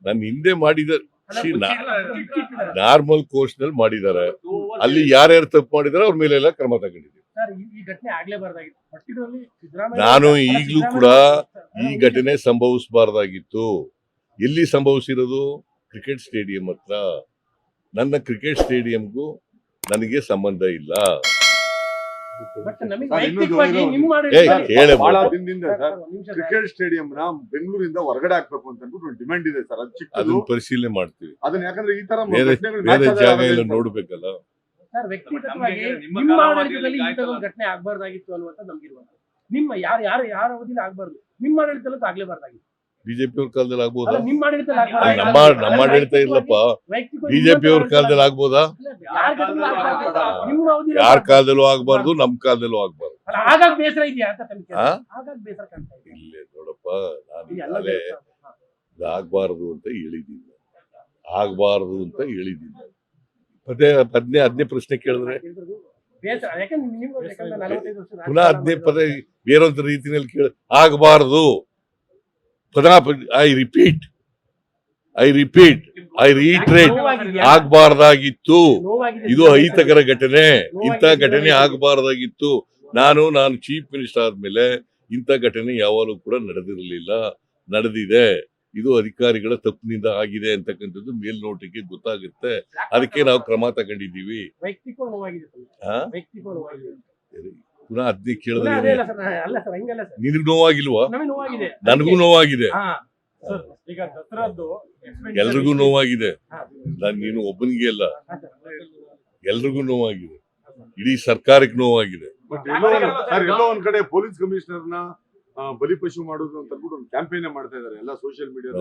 ನನ್ನ ಹಿಂದೆ ಮಾಡಿದ ನಾರ್ಮಲ್ ಕೋರ್ಸ್ ನಲ್ಲಿ ಮಾಡಿದ್ದಾರೆ. ಅಲ್ಲಿ ಯಾರ್ಯಾರು ತಪ್ಪು ಮಾಡಿದಾರೆ ಅವ್ರ ಮೇಲೆ ಎಲ್ಲ ಕ್ರಮ ತಗೊಂಡಿದ್ದೀವಿ. ನಾನು ಈಗಲೂ ಕೂಡ ಈ ಘಟನೆ ಸಂಭವಿಸಬಾರ್ದಾಗಿತ್ತು. ಎಲ್ಲಿ ಸಂಭವಿಸಿರೋದು? ಕ್ರಿಕೆಟ್ ಸ್ಟೇಡಿಯಂ ಹತ್ರ. ನನ್ನ ಕ್ರಿಕೆಟ್ ಸ್ಟೇಡಿಯಂಗೂ ನನಗೆ ಸಂಬಂಧ ಇಲ್ಲ. ಕ್ರಿಕೆಟ್ ಸ್ಟೇಡಿಯಂ ನ ಬೆಂಗಳೂರಿಂದ ಹೊರಗಡೆ ಹಾಕ್ಬೇಕು ಅಂತ ಒಂದು ಡಿಮ್ಯಾಂಡ್ ಇದೆ ಸರ್. ಅದನ್ನ ಪರಿಶೀಲನೆ ಮಾಡ್ತೀವಿ. ಅದನ್ನ ಯಾಕಂದ್ರೆ ಈ ತರ ಬೇರೆ ಜಾಗ ಎಲ್ಲ ನೋಡ್ಬೇಕಲ್ಲ. ಸರ್, ವ್ಯಕ್ತಿಗತವಾಗಿ ನಿಮ್ಮ ಆಡಳಿತದಲ್ಲಿ ಇಂಥದ್ದೊಂದು ಘಟನೆ ಆಗ್ಬಾರ್ದಾಗಿತ್ತು ಅನ್ನುವಂತ ನಮ್ಗಿರುವಂತ. ನಿಮ್ಮ ಯಾರ ಅವಧಿಯಲ್ಲಿ ಆಗ್ಬಾರ್ದು, ನಿಮ್ಮ ಆಡಳಿತದಲ್ಲೂ ಆಗ್ಲೇಬಾರ್ದಾಗಿತ್ತು. ಬಿಜೆಪಿ ಅವ್ರ ಕಾಲದಲ್ಲಿ ಆಗ್ಬೋದಾ? ನಿಮ್ಮ ಆಡಳಿತದಲ್ಲಿ ನಮ್ಮ ಆಡಳಿತ ಇಲ್ಲಪ್ಪ. ಬಿಜೆಪಿ ಅವ್ರ ಕಾಲದಲ್ಲಿ ಆಗ್ಬೋದಾ? ಯಾರ ಕಾಲದಲ್ಲೂ ಆಗ್ಬಾರ್ದು, ನಮ್ ಕಾಲದಲ್ಲೂ ಆಗ್ಬಾರ್ದು. ಹಾಗಾಗಿ ಬೇಸರ ಇದೆಯಾ ಅಂತ ಬೇಸರ ಕಾಣ್ತಾ ಇದೆ. ಇಲ್ಲೇ ನೋಡಪ್ಪ, ನಾನು ಆಗ್ಬಾರ್ದು ಅಂತ ಹೇಳಿದ್ದೀನಿ, ಆಗ್ಬಾರ್ದು ಅಂತ ಹೇಳಿದ್ದೀನಿ. ಹದ್ನೇ ಪ್ರಶ್ನೆ ಕೇಳಿದ್ರೆ ಪುನಃ ಹದ್ನೇ ಪದ ಬೇರೊಂದು ರೀತಿಯಲ್ಲಿ ಕೇಳ ಆಗಬಾರ್ದು. I repeat, I reiterate, ಆಗ್ಬಾರ್ದಾಗಿತ್ತು. ಇದು ಅಹಿತಕರ ಘಟನೆ. ಇಂಥ ಘಟನೆ ಆಗಬಾರ್ದಾಗಿತ್ತು. ನಾನು ಚೀಫ್ ಮಿನಿಸ್ಟರ್ ಆದ್ಮೇಲೆ ಇಂಥ ಘಟನೆ ಯಾವಾಗಲೂ ಕೂಡ ನಡೆದಿರಲಿಲ್ಲ, ನಡೆದಿದೆ. ಇದು ಅಧಿಕಾರಿಗಳ ತಪ್ಪಿನಿಂದ ಆಗಿದೆ ಅಂತಕ್ಕಂಥದ್ದು ಮೇಲ್ನೋಟಕ್ಕೆ ಗೊತ್ತಾಗುತ್ತೆ. ಅದಕ್ಕೆ ನಾವು ಕ್ರಮ ತಗೊಂಡಿದ್ದೀವಿ. ಪುನಃ ಅದನ್ನೇ ಕೇಳಿದ್ರೆ ನಿನಗ್ ನೋವಾಗಿಲ್ವಾ? ನನಗೂ ನೋವಾಗಿದೆ, ಎಲ್ರಿಗೂ ನೋವಾಗಿದೆ. ನೀನು ಒಬ್ಬನಿಗೆ ಅಲ್ಲ, ಎಲ್ರಿಗೂ ನೋವಾಗಿದೆ. ಇಡೀ ಸರ್ಕಾರಕ್ಕೆ ನೋವಾಗಿದೆ. ಎಲ್ಲೋ ಒಂದ್ ಕಡೆ ಪೊಲೀಸ್ ಕಮಿಷನರ್ ನ ಬಲಿಪಶು ಮಾಡೋದು ಅಂತ ಒಂದು ಕ್ಯಾಂಪೇನ್ ಮಾಡ್ತಾ ಇದ್ದಾರೆ ಎಲ್ಲ ಸೋಷಿಯಲ್ ಮೀಡಿಯಾ.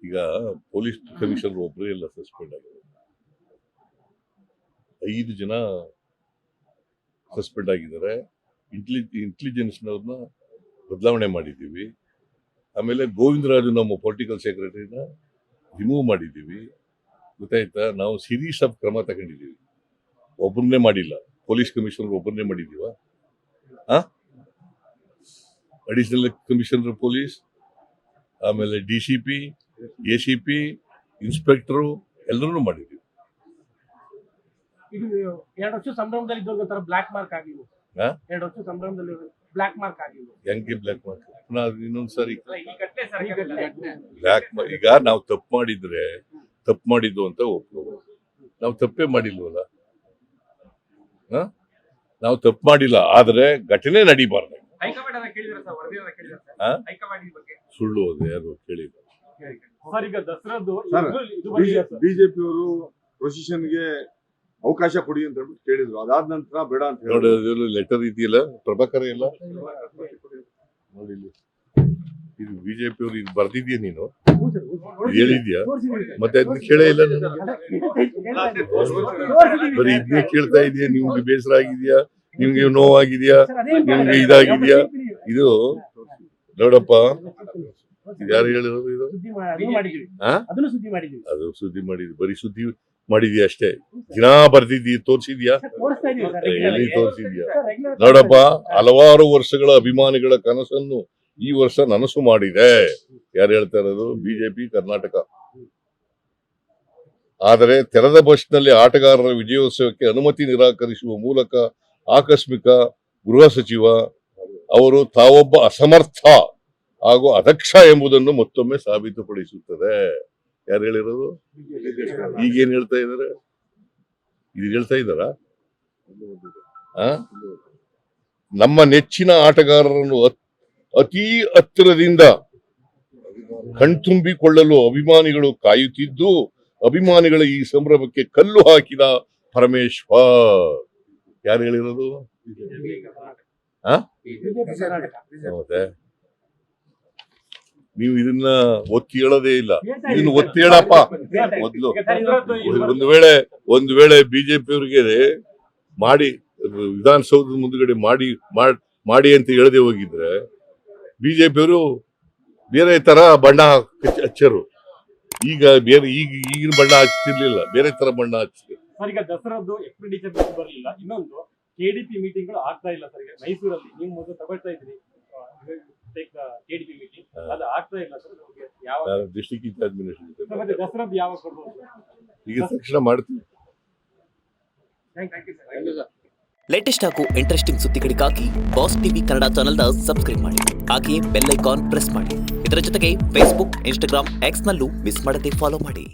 ಈಗ ಪೊಲೀಸ್ ಕಮಿಷನರ್ ಒಬ್ಬರೇ ಇಲ್ಲ ಸಸ್ಪೆಂಡ್ ಆಗಿದ್ದಾರೆ, 5 ಜನ ಸಸ್ಪೆಂಡ್ ಆಗಿದ್ದಾರೆ. ಇಂಟೆಲಿಜೆನ್ಸ್ನವ್ರನ್ನ ಬದಲಾವಣೆ ಮಾಡಿದ್ದೀವಿ. ಆಮೇಲೆ ಗೋವಿಂದರಾಜು ನಮ್ಮ ಪೊಲಿಟಿಕಲ್ ಸೆಕ್ರೆಟರಿನ ರಿಮೂವ್ ಮಾಡಿದ್ದೀವಿ. ಗೊತ್ತಾಯ್ತಾ? ನಾವು ಸೀರೀಸ್ ಆಫ್ ಕ್ರಮ ತಗೊಂಡಿದ್ದೀವಿ. ಒಬ್ಬರನ್ನೇ ಮಾಡಿಲ್ಲ. ಪೊಲೀಸ್ ಕಮಿಷನರ್ ಒಬ್ಬರನ್ನೇ ಮಾಡಿದೀವ. ಅಡಿಷನಲ್ ಕಮಿಷನರ್ ಪೊಲೀಸ್, ಆಮೇಲೆ DCP, ACP, ಇನ್ಸ್ಪೆಕ್ಟರು ಎಲ್ಲರೂ ಮಾಡಿದೀವಿ. ಇದು 2 ವರ್ಷ ಸಂಭ್ರಮದಲ್ಲಿ ಇದ್ದೋಗ ಬ್ಲಾಕ್ ಮಾರ್ಕ್ ಆಗಿಲ್ಲ. 2 ವರ್ಷ ಸಂಭ್ರಮದಲ್ಲಿ ಬ್ಲಾಕ್ ಮಾರ್ಕ್ ಆಗಿಲ್ಲ. ಹೆಂಗೆ ಬ್ಲಾಕ್ ಮಾರ್ಕ್? ಇನ್ನೊಂದ್ಸರಿ ಬ್ಲಾಕ್ ಈಗ ನಾವು ತಪ್ಪು ಮಾಡಿದ್ರೆ ತಪ್ಪು ಮಾಡಿದ್ದು ಅಂತ ಒಪ್ಕೋಬೋದು. ನಾವು ತಪ್ಪೇ ಮಾಡಿಲ್ವಲ್ಲ. ನಾವು ತಪ್ಪು ಮಾಡಿಲ್ಲ, ಆದ್ರೆ ಘಟನೆ ನಡೀಬಾರ್ದು. ಸುಳ್ಳು ಅದು ಯಾರು ಕೇಳಿಲ್ಲ. ಬಿಜೆಪಿ ಅವರು ಪ್ರೊಸಿಷನ್ಗೆ ಅವಕಾಶ ಕೊಡಿ ಅಂತ ಹೇಳ್ಬಿಟ್ಟು ಕೇಳಿದ್ರು. ಅದಾದ ನಂತರ ಬೇಡ ಅಂತ ನೋಡಿ, ಲೆಟರ್ ಇದೆಯಲ್ಲ ಪ್ರಭಾಕರ ಎಲ್ಲ ನೋಡಿ. ಇದು ಬಿಜೆಪಿ ಅವರು ಇದು ಬರ್ದಿದ್ಯಾ? ನೀನು ಹೇಳಿದ್ಯಾ? ಮತ್ತೆ ಅದನ್ನ ಕೇಳೇ ಇಲ್ಲ. ಬರೀ ಇದನ್ನೇ ಕೇಳ್ತಾ ಇದೆಯಾ? ನಿಮ್ಗೆ ಬೇಸರ ಆಗಿದ್ಯಾ? ನಿಮ್ಗೆ ನೋವಾಗಿದ್ಯಾ? ನಿಮ್ಗೆ ಇದಾಗಿದ್ಯಾ? ಇದು ನೋಡಪ್ಪ, ಯಾರು ಹೇಳಿರೋದು? ಇದು ಅದು ಸುದ್ದಿ ಮಾಡಿದ್ವಿ. ಬರೀ ಸುದ್ದಿ ಮಾಡಿದ್ಯಾ ಅಷ್ಟೇ. ದಿನ ಬರ್ದಿದ್ದಿ, ತೋರ್ಸಿದ್ಯಾ? ಎಲ್ಲಿ ತೋರ್ಸಿದ್ಯಾ? ನೋಡಪ್ಪ, ಹಲವಾರು ವರ್ಷಗಳ ಅಭಿಮಾನಿಗಳ ಕನಸನ್ನು ಈ ವರ್ಷ ನನಸು ಮಾಡಿದೆ. ಯಾರು ಹೇಳ್ತಾ ಇರೋದು? ಬಿಜೆಪಿ ಕರ್ನಾಟಕ. ಆದರೆ ತೆರೆದ ಬಸ್ನಲ್ಲಿ ಆಟಗಾರರ ವಿಜಯೋತ್ಸವಕ್ಕೆ ಅನುಮತಿ ನಿರಾಕರಿಸುವ ಮೂಲಕ ಆಕಸ್ಮಿಕ ಗೃಹ ಸಚಿವ ಅವರು ತಾವೊಬ್ಬ ಅಸಮರ್ಥ ಹಾಗೂ ಅದಕ್ಷ ಎಂಬುದನ್ನು ಮತ್ತೊಮ್ಮೆ ಸಾಬೀತುಪಡಿಸುತ್ತದೆ. ಯಾರು ಹೇಳಿರೋದು? ಈಗೇನ್ ಹೇಳ್ತಾ ಇದಾರೆ? ಇದು ಹೇಳ್ತಾ ಇದ್ದಾರಾ? ನಮ್ಮ ನೆಚ್ಚಿನ ಆಟಗಾರರನ್ನು ಅತಿ ಹತ್ತಿರದಿಂದ ಕಣ್ತುಂಬಿಕೊಳ್ಳಲು ಅಭಿಮಾನಿಗಳು ಕಾಯುತ್ತಿದ್ದು, ಅಭಿಮಾನಿಗಳ ಈ ಸಂಭ್ರಮಕ್ಕೆ ಕಲ್ಲು ಹಾಕಿದ ಪರಮೇಶ್ವರ್. ಯಾರು ಹೇಳಿರೋದು? ಹೌದೇ? ನೀವು ಇದನ್ನ ಒತ್ತಿ ಹೇಳೋದೇ ಇಲ್ಲ. ಇದನ್ನ ಒತ್ತಿ ಹೇಳಪ್ಪ ಮೊದ್ಲು. ಒಂದು ವೇಳೆ ಬಿಜೆಪಿ ಅವರಿಗೆ ಮಾಡಿ ವಿಧಾನಸೌಧದ ಮುಂದುಗಡೆ ಮಾಡಿ ಅಂತ ಹೇಳದೆ ಹೋಗಿದ್ರೆ ಬಿಜೆಪಿ ಅವರು ಬೇರೆ ತರ ಬಣ್ಣ ಹಚ್ಚರು. ಈಗ ಬೇರೆ ಈಗಿನ ಬಣ್ಣ ಹಚ್ತಿರ್ಲಿಲ್ಲ, ಬೇರೆ ತರ ಬಣ್ಣ ಹಚ್ತಿದ್ರು. ಈಗ ದಸರಾದ್ದು ಎಕ್ಸ್ಪೆಂಡಿಚರ್ ಬರಲಿಲ್ಲ. ಇನ್ನೊಂದು KDP ಮೀಟಿಂಗ್ ಗಳು ಆಗ್ತಾ ಇಲ್ಲ ಸರ್. ಮೈಸೂರಲ್ಲಿ ನೀವು ಮೊದಲು ತಗೊಳ್ತಾ ಇದ್ರಿ, ಟೇಕ್ ದ ಕೆಡಿಪಿ ಮೀಟಿಂಗ್ ಹಾ. ಅದು ಆಗ್ತಾ ಇಲ್ಲ ಸರ್ ನಮಗೆ ಯಾವ ನಾನು ಡಿಸ್ಟ್ರಿಕ್ಟ್ ಇನ್ಚಾರ್ಜ್ ಸರ್, ಮತ್ತೆ ಮಿನಿಸ್ಟರ್ ದಸರಾದ್ದು ಯಾವಾಗ ಕೊಡ್ಬೋದು ಸರ್? ಈಗ ತಕ್ಷಣ ಮಾಡ್ತೀವಿ. Thank you sir. ಲೇಟೆಸ್ಟ್ ಹಾಗೂ ಇಂಟ್ರೆಸ್ಟಿಂಗ್ ಸುದ್ದಿಗಳಿಗಾಗಿ ಬಾಸ್ ಟಿವಿ ಕನ್ನಡ ಚಾನೆಲ್ನ ಸಬ್ಸ್ಕ್ರೈಬ್ ಮಾಡಿ. ಹಾಗೆಯೇ ಬೆಲ್ ಐಕಾನ್ ಪ್ರೆಸ್ ಮಾಡಿ. ಇದರ ಜೊತೆಗೆ ಫೇಸ್ಬುಕ್, ಇನ್ಸ್ಟಾಗ್ರಾಮ್, ಎಕ್ಸ್ನಲ್ಲೂ ಮಿಸ್ ಮಾಡದೆ ಫಾಲೋ ಮಾಡಿ.